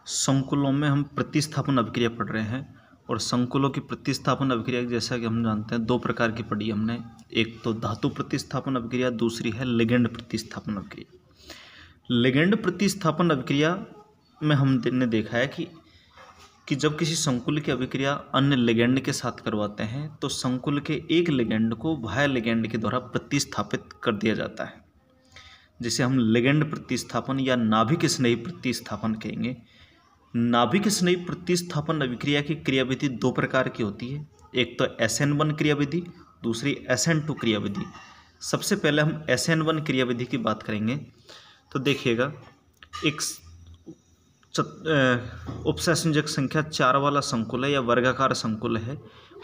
संकुलों में हम प्रतिस्थापन अभिक्रिया पढ़ रहे हैं और संकुलों की प्रतिस्थापन अभिक्रिया जैसा कि हम जानते हैं दो प्रकार की पढ़ी हमने। एक तो धातु प्रतिस्थापन अभिक्रिया, दूसरी है लिगेंड प्रतिस्थापन अभिक्रिया। लिगेंड प्रतिस्थापन अभिक्रिया में हमने देखा है कि जब किसी संकुल की अभिक्रिया अन्य लिगेंड के साथ करवाते हैं तो संकुल के एक लिगेंड को बाह्य लिगेंड के द्वारा प्रतिस्थापित कर दिया जाता है, जिसे हम लिगेंड प्रतिस्थापन या नाभिक स्नेही प्रतिस्थापन कहेंगे। नाभिक स्नेही प्रतिस्थापन अभिक्रिया की क्रियाविधि दो प्रकार की होती है, एक तो SN1 क्रियाविधि, दूसरी SN2 क्रियाविधि। सबसे पहले हम SN1 क्रियाविधि की बात करेंगे। तो देखिएगा, एक उपसंयोजक संख्या 4 वाला संकुल है या वर्गाकार संकुल है।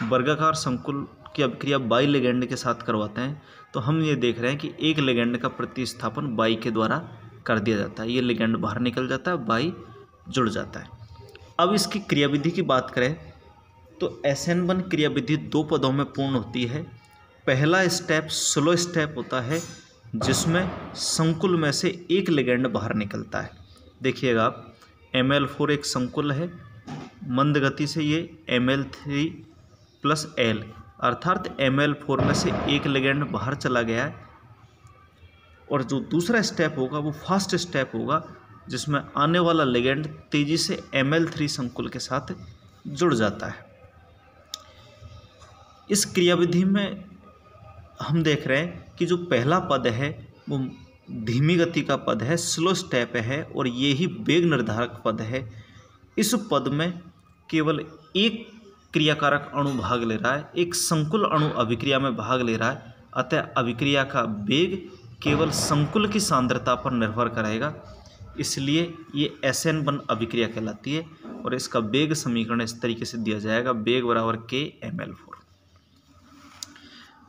वर्गाकार संकुल की अभिक्रिया बाई लिगेंड के साथ करवाते हैं तो हम ये देख रहे हैं कि एक लिगेंड का प्रतिस्थापन बाई के द्वारा कर दिया जाता है। ये लिगेंड बाहर निकल जाता है, बाई जुड़ जाता है। अब इसकी क्रियाविधि की बात करें तो SN1 क्रियाविधि दो पदों में पूर्ण होती है। पहला स्टेप स्लो स्टेप होता है जिसमें संकुल में से एक लिगेंड बाहर निकलता है। देखिएगा आप, Ml4 एक संकुल है, मंद गति से ये Ml3 प्लस L अर्थात Ml4 में से एक लिगेंड बाहर चला गया है। और जो दूसरा स्टेप होगा वो फास्ट स्टेप होगा जिसमें आने वाला लिगेंड तेजी से Ml3 संकुल के साथ जुड़ जाता है। इस क्रियाविधि में हम देख रहे हैं कि जो पहला पद है वो धीमी गति का पद है, स्लो स्टेप है और ये ही वेग निर्धारक पद है। इस पद में केवल एक क्रियाकारक अणु भाग ले रहा है, एक संकुल अणु अभिक्रिया में भाग ले रहा है, अतः अभिक्रिया का वेग केवल संकुल की सांद्रता पर निर्भर करेगा, इसलिए ये SN1 अभिक्रिया कहलाती है। और इसका वेग समीकरण इस तरीके से दिया जाएगा, वेग बराबर K Ml4।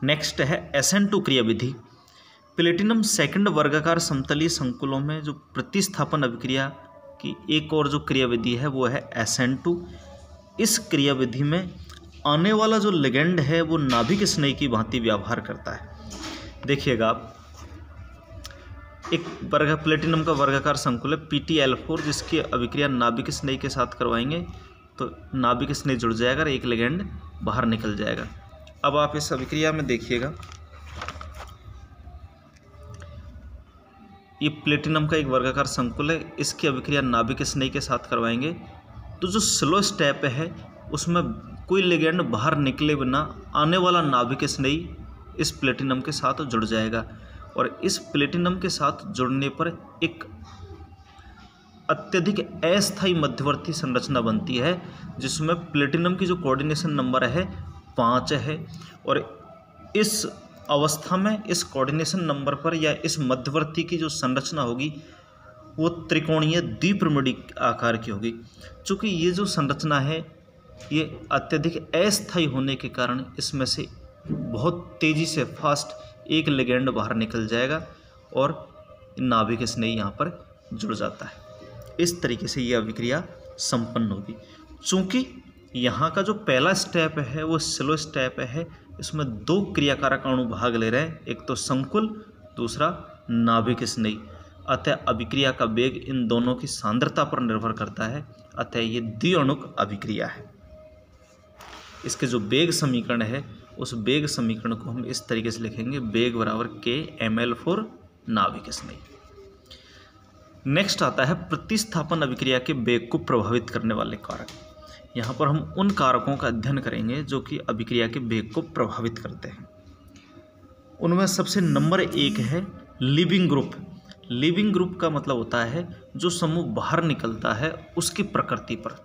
नेक्स्ट है SN2 क्रियाविधि। प्लेटिनम सेकंड वर्गाकार समतलीय संकुलों में जो प्रतिस्थापन अभिक्रिया की एक और जो क्रियाविधि है वो है SN2। इस क्रियाविधि में आने वाला जो लिगेंड है वो नाभिक स्नेही की भांति व्यवहार करता है। देखिएगा आप, एक प्लेटिनम का वर्गाकार संकुल है PtL4 जिसकी अभिक्रिया नाभिक स्नेही के साथ करवाएंगे तो नाभिक स्नेही जुड़ जाएगा और एक लिगेंड बाहर निकल जाएगा। अब आप इस अभिक्रिया में देखिएगा, ये प्लेटिनम का एक वर्गाकार संकुल है, इसकी अभिक्रिया नाभिक स्नेही के साथ करवाएंगे तो जो स्लो स्टेप है उसमें कोई लिगेंड बाहर निकले बिना आने वाला नाभिक स्नेही इस प्लेटिनम के साथ जुड़ जाएगा और इस प्लेटिनम के साथ जुड़ने पर एक अत्यधिक अस्थायी मध्यवर्ती संरचना बनती है जिसमें प्लेटिनम की जो कोऑर्डिनेशन नंबर है 5 है और इस अवस्था में इस कोऑर्डिनेशन नंबर पर या इस मध्यवर्ती की जो संरचना होगी वो त्रिकोणीय द्विप्रमिडीय आकार की होगी। चूँकि ये जो संरचना है ये अत्यधिक अस्थायी होने के कारण इसमें से बहुत तेज़ी से फास्ट एक लिगेंड बाहर निकल जाएगा और नाभिक स्नेही यहाँ पर जुड़ जाता है। इस तरीके से ये अभिक्रिया संपन्न होगी। चूँकि यहाँ का जो पहला स्टेप है वो स्लो स्टेप है, इसमें दो क्रियाकारक अणु भाग ले रहे हैं, एक तो संकुल, दूसरा नाभिक स्नेही, अतः अभिक्रिया का वेग इन दोनों की सांद्रता पर निर्भर करता है, अतः ये द्विअणुक अभिक्रिया है। इसके जो वेग समीकरण है उस वेग समीकरण को हम इस तरीके से लिखेंगे, वेग बराबर K Ml4 नाभिक स्नेही। नेक्स्ट आता है प्रतिस्थापन अभिक्रिया के वेग को प्रभावित करने वाले कारक। यहाँ पर हम उन कारकों का अध्ययन करेंगे जो कि अभिक्रिया के वेग को प्रभावित करते हैं। उनमें सबसे नंबर 1 है लीविंग ग्रुप। लीविंग ग्रुप का मतलब होता है जो समूह बाहर निकलता है उसकी प्रकृति पर।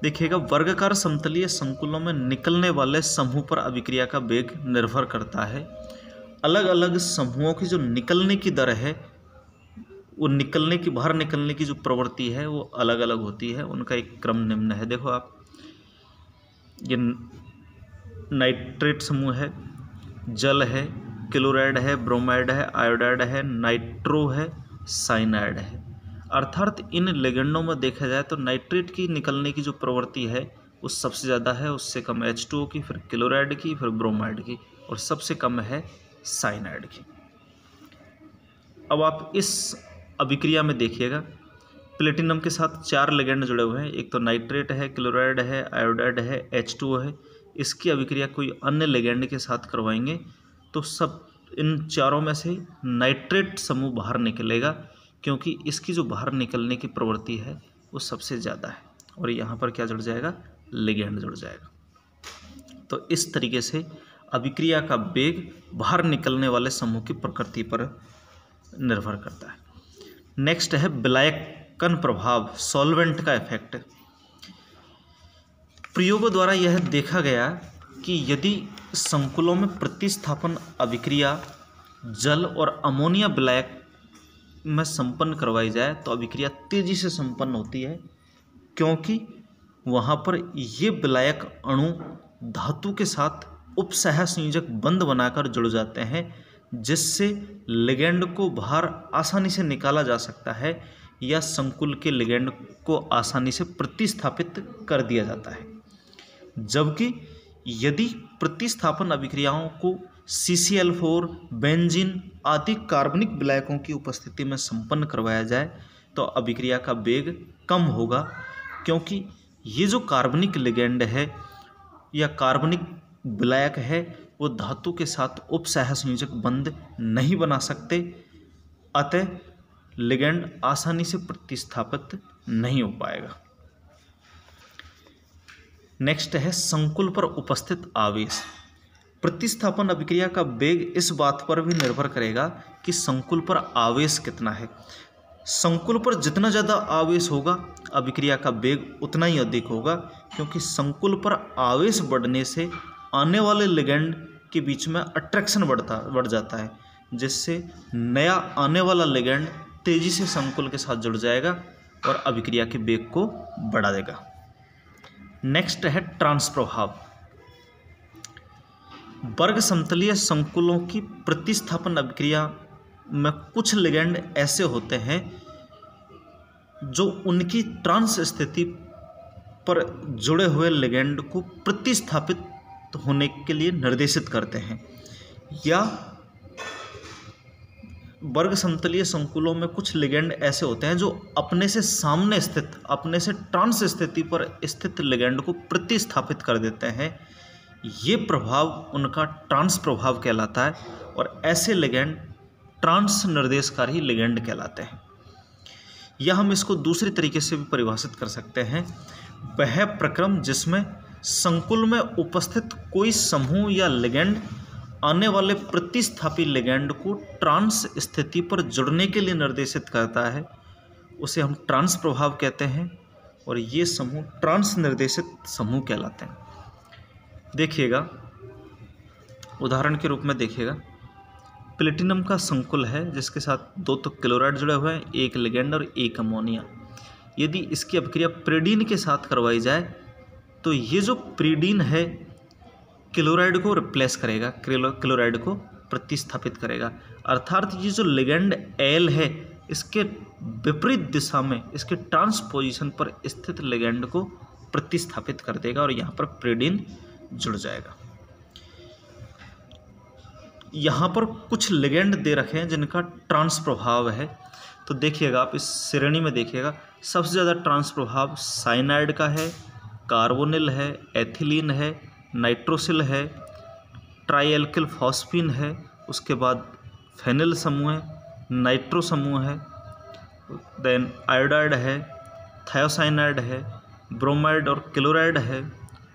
देखिएगा, वर्गाकार समतलीय संकुलों में निकलने वाले समूह पर अभिक्रिया का वेग निर्भर करता है। अलग अलग समूहों की जो निकलने की दर है वो बाहर निकलने की जो प्रवृत्ति है वो अलग अलग होती है, उनका एक क्रम निम्न है। देखो आप, ये नाइट्रेट समूह है, जल है, क्लोराइड है, ब्रोमाइड है, आयोडाइड है, नाइट्रो है, साइनाइड है। अर्थात इन लिगेंडों में देखा जाए तो नाइट्रेट की निकलने की जो प्रवृत्ति है वो सबसे ज़्यादा है, उससे कम H2O की, फिर क्लोराइड की, फिर ब्रोमाइड की और सबसे कम है साइनाइड की। अब आप इस अभिक्रिया में देखिएगा प्लेटिनम के साथ 4 लिगेंड जुड़े हुए हैं, एक तो नाइट्रेट है, क्लोराइड है, आयोडाइड है, H2O है। इसकी अभिक्रिया कोई अन्य लिगेंड के साथ करवाएंगे तो सब इन चारों में से नाइट्रेट समूह बाहर निकलेगा, क्योंकि इसकी जो बाहर निकलने की प्रवृत्ति है वो सबसे ज़्यादा है, और यहाँ पर क्या जुड़ जाएगा, लिगेंड जुड़ जाएगा। तो इस तरीके से अभिक्रिया का वेग बाहर निकलने वाले समूह की प्रकृति पर निर्भर करता है। नेक्स्ट है विलायकन प्रभाव, सॉल्वेंट का इफेक्ट। प्रयोगों द्वारा यह देखा गया कि यदि संकुलों में प्रतिस्थापन अभिक्रिया जल और अमोनिया विलायक में संपन्न करवाई जाए तो अभिक्रिया तेजी से संपन्न होती है, क्योंकि वहाँ पर ये विलायक अणु धातु के साथ उपसह संयोजक बंध बनाकर जुड़ जाते हैं, जिससे लिगेंड को बाहर आसानी से निकाला जा सकता है या संकुल के लिगेंड को आसानी से प्रतिस्थापित कर दिया जाता है। जबकि यदि प्रतिस्थापन अभिक्रियाओं को CCl4, बेंजीन आदि कार्बनिक विलायकों की उपस्थिति में संपन्न करवाया जाए तो अभिक्रिया का वेग कम होगा, क्योंकि ये जो कार्बनिक लिगेंड है या कार्बनिक विलायक है वो धातु के साथ उपसह संयोजक बंध नहीं बना सकते, अतः लिगेंड आसानी से प्रतिस्थापित नहीं हो पाएगा। नेक्स्ट है संकुल पर उपस्थित आवेश। प्रतिस्थापन अभिक्रिया का वेग इस बात पर भी निर्भर करेगा कि संकुल पर आवेश कितना है। संकुल पर जितना ज़्यादा आवेश होगा अभिक्रिया का वेग उतना ही अधिक होगा, क्योंकि संकुल पर आवेश बढ़ने से आने वाले लिगेंड के बीच में अट्रैक्शन बढ़ जाता है, जिससे नया आने वाला लिगेंड तेजी से संकुल के साथ जुड़ जाएगा और अभिक्रिया के वेग को बढ़ा देगा। नेक्स्ट है ट्रांस प्रभाव। वर्ग समतलीय संकुलों की प्रतिस्थापन अभिक्रिया में कुछ लिगेंड ऐसे होते हैं जो उनकी ट्रांस स्थिति पर जुड़े हुए लिगेंड को प्रतिस्थापित होने के लिए निर्देशित करते हैं, या वर्ग समतलीय संकुलों में कुछ लिगेंड ऐसे होते हैं जो अपने से सामने स्थित, अपने से ट्रांस स्थिति पर स्थित लिगेंड को प्रतिस्थापित कर देते हैं। ये प्रभाव उनका ट्रांस प्रभाव कहलाता है, और ऐसे लिगेंड ट्रांस निर्देशकारी लिगेंड कहलाते हैं। या हम इसको दूसरी तरीके से भी परिभाषित कर सकते हैं, वह प्रक्रम जिसमें संकुल में उपस्थित कोई समूह या लिगेंड आने वाले प्रतिस्थापी लिगेंड को ट्रांस स्थिति पर जुड़ने के लिए निर्देशित करता है, उसे हम ट्रांस प्रभाव कहते हैं, और ये समूह ट्रांस निर्देशित समूह कहलाते हैं। देखिएगा, उदाहरण के रूप में देखिएगा, प्लेटिनम का संकुल है जिसके साथ 2 तो क्लोराइड जुड़े हुए हैं, 1 लिगेंड और 1 अमोनिया। यदि इसकी अभिक्रिया प्रीडीन के साथ करवाई जाए तो ये जो प्रीडीन है क्लोराइड को रिप्लेस करेगा, क्लोराइड को प्रतिस्थापित करेगा, अर्थात ये जो लिगेंड एल है इसके विपरीत दिशा में, इसके ट्रांस पोजीशन पर स्थित लिगेंड को प्रतिस्थापित कर देगा और यहाँ पर प्रीडीन जुड़ जाएगा। यहाँ पर कुछ लिगेंड दे रखे हैं जिनका ट्रांस प्रभाव है, तो देखिएगा आप इस श्रेणी में देखिएगा, सबसे ज़्यादा ट्रांस प्रभाव साइनाइड का है, कार्बोनिल है, एथिलीन है, नाइट्रोसिल है, ट्राईएल्किल फॉस्फीन है, उसके बाद फेनिल समूह है, नाइट्रो समूह है, देन आयोडाइड है, थायोसाइनाइड है, ब्रोमाइड और क्लोराइड है,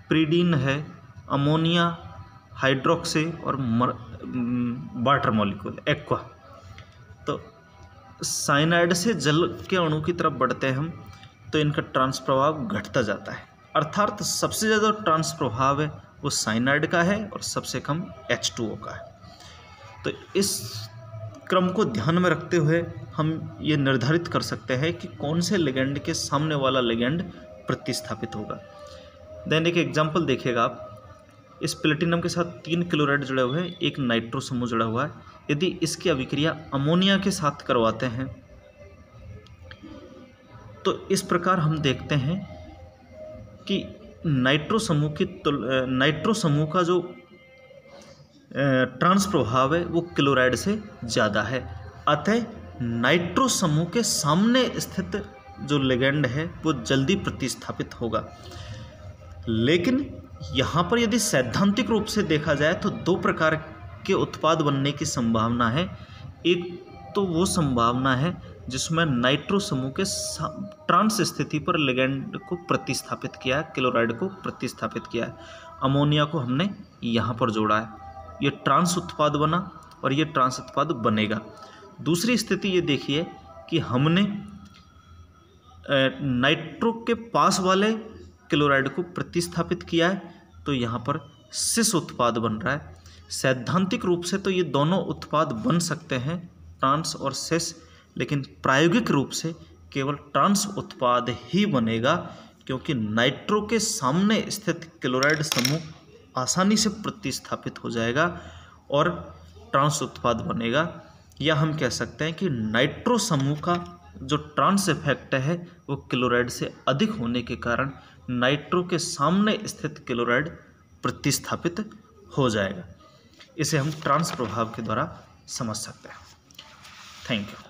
प्रीडीन है, अमोनिया, हाइड्रोक्सी और वाटर मॉलिक्यूल एक्वा। तो साइनाइड से जल के अणु की तरफ बढ़ते हैं हम तो इनका ट्रांस प्रभाव घटता जाता है, अर्थात सबसे ज़्यादा ट्रांस प्रभाव है वो साइनाइड का है और सबसे कम H2O का है। तो इस क्रम को ध्यान में रखते हुए हम ये निर्धारित कर सकते हैं कि कौन से लिगेंड के सामने वाला लिगेंड प्रतिस्थापित होगा। देन एक एग्जाम्पल देखिएगा आप, इस प्लेटिनम के साथ 3 क्लोराइड जुड़े हुए हैं, 1 नाइट्रो समूह जुड़ा हुआ है। यदि इसकी अभिक्रिया अमोनिया के साथ करवाते हैं तो इस प्रकार हम देखते हैं कि नाइट्रो समूह का जो ट्रांस प्रभाव है वो क्लोराइड से ज़्यादा है, अतः नाइट्रो समूह के सामने स्थित जो लिगैंड है वो जल्दी प्रतिस्थापित होगा। लेकिन यहाँ पर यदि सैद्धांतिक रूप से देखा जाए तो दो प्रकार के उत्पाद बनने की संभावना है। एक तो वो संभावना है जिसमें नाइट्रो समूह के ट्रांस स्थिति पर लिगैंड को प्रतिस्थापित किया है, क्लोराइड को प्रतिस्थापित किया है, अमोनिया को हमने यहाँ पर जोड़ा है, ये ट्रांस उत्पाद बना और ये ट्रांस उत्पाद बनेगा। दूसरी स्थिति ये देखिए कि हमने नाइट्रो के पास वाले क्लोराइड को प्रतिस्थापित किया है, तो यहाँ पर सिस उत्पाद बन रहा है। सैद्धांतिक रूप से तो ये दोनों उत्पाद बन सकते हैं, ट्रांस और सिस, लेकिन प्रायोगिक रूप से केवल ट्रांस उत्पाद ही बनेगा, क्योंकि नाइट्रो के सामने स्थित क्लोराइड समूह आसानी से प्रतिस्थापित हो जाएगा और ट्रांस उत्पाद बनेगा। या हम कह सकते हैं कि नाइट्रो समूह का जो ट्रांस इफेक्ट है वो क्लोराइड से अधिक होने के कारण नाइट्रो के सामने स्थित क्लोराइड प्रतिस्थापित हो जाएगा। इसे हम ट्रांस प्रभाव के द्वारा समझ सकते हैं। Thank you.